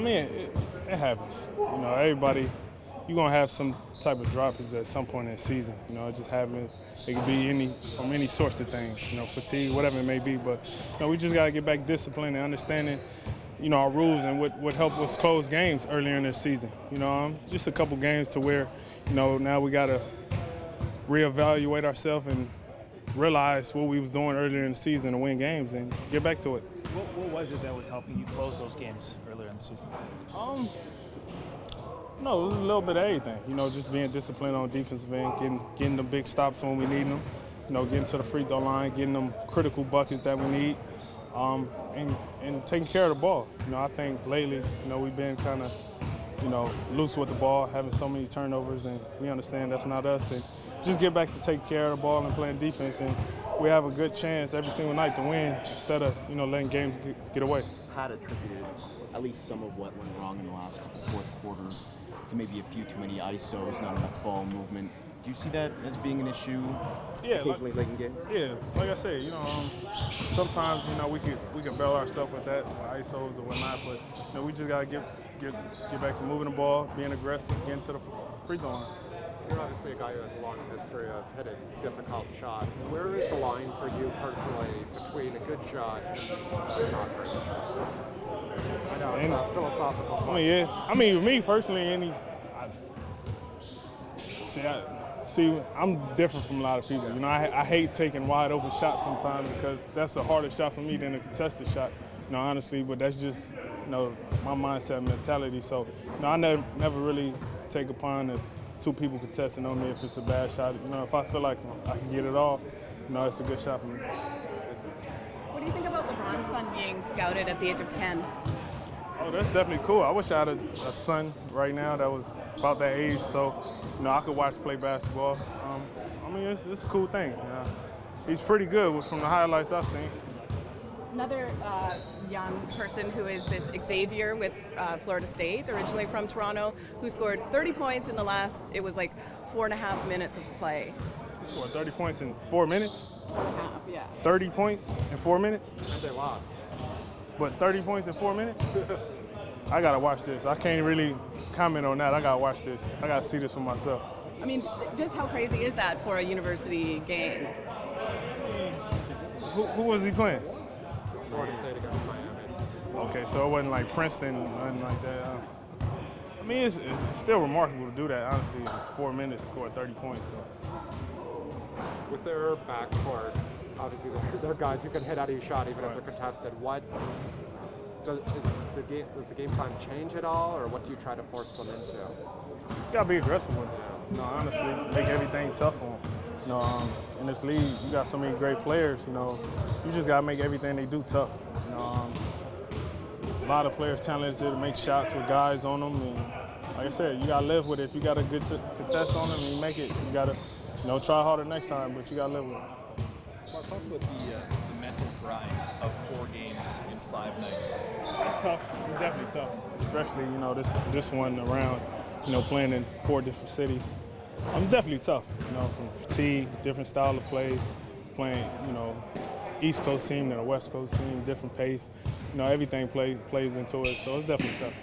mean, it happens. You know, everybody, you're going to have some type of droppage at some point in the season. You know, it just happens. It could be from any sorts of things, you know, fatigue, whatever it may be. But, you know, we just got to get back disciplined and understanding, you know, our rules and what helped us close games earlier in this season. You know, just a couple games to where, you know, now we got to reevaluate ourselves and realize what we was doing earlier in the season to win games and get back to it. What was it that was helping you close those games earlier in the season? No, it was a little bit of everything. You know, just being disciplined on defensive end, getting the big stops when we need them. You know, getting to the free throw line, getting them critical buckets that we need, and taking care of the ball. You know, I think lately, you know, we've been kind of, you know, loose with the ball, having so many turnovers, and we understand that's not us. And just get back to taking care of the ball and playing defense, and we have a good chance every single night to win instead of, you know, letting games get away. Had attributed at least some of what went wrong in the last couple fourth quarters to maybe a few too many ISOs, not enough ball movement. Do you see that as being an issue occasionally late in game? Yeah, like I said, you know, sometimes, you know, we can bail ourselves with that, with ISOs or whatnot, but, you know, we just got to get back to moving the ball, being aggressive, getting to the free throw line. You're obviously a guy who has a long history of hitting difficult shots. Where is the line for you personally between a good shot and a not great shot? I know it's a philosophical question. I mean, yeah. I mean, me personally, I'm different from a lot of people. You know, I hate taking wide open shots sometimes because that's a harder shot for me than a contested shot. You know, honestly, but that's just, you know, my mindset and mentality. So, you know, I never really take upon if two people contesting on me if it's a bad shot. You know, if I feel like I can get it all, you know, it's a good shot for me. What do you think about LeBron's son being scouted at the age of 10? Oh, that's definitely cool. I wish I had a son right now that was about that age, so, you know, I could watch play basketball. I mean, it's a cool thing. You know? He's pretty good from the highlights I've seen. Another young person who is this Xavier with Florida State, originally from Toronto, who scored 30 points in the last, it was like 4.5 minutes of play. He scored 30 points in 4 minutes? 4.5, yeah. 30 points in 4 minutes? And they lost. But 30 points in 4 minutes? I gotta watch this. I can't really comment on that. I gotta watch this. I gotta see this for myself. I mean, just how crazy is that for a university game? Who was he playing? Florida State against Miami. Okay, so it wasn't like Princeton, nothing like that. I mean, it's still remarkable to do that, honestly. In 4 minutes, score 30 points. So. With their backcourt, obviously they're guys who can hit any shot even if they're contested. Does the game plan change at all, or what do you try to force them into? You gotta be aggressive with it. You know, honestly, make everything tough on them. You know, in this league, you got so many great players. You know, you just gotta make everything they do tough. You know, a lot of players talented to make shots with guys on them, and like I said, you gotta live with it. If you got a good contest on them and you make it, you gotta, you know, try harder next time, but you gotta live with it. Mark, talk about the mental grind of 4 games in 5 nights. It's tough. It's definitely tough, especially, you know, this one around, you know, playing in 4 different cities. It's definitely tough, you know, from fatigue, different style of play, playing, you know, East Coast team and a West Coast team, different pace. You know, everything plays into it, so it's definitely tough.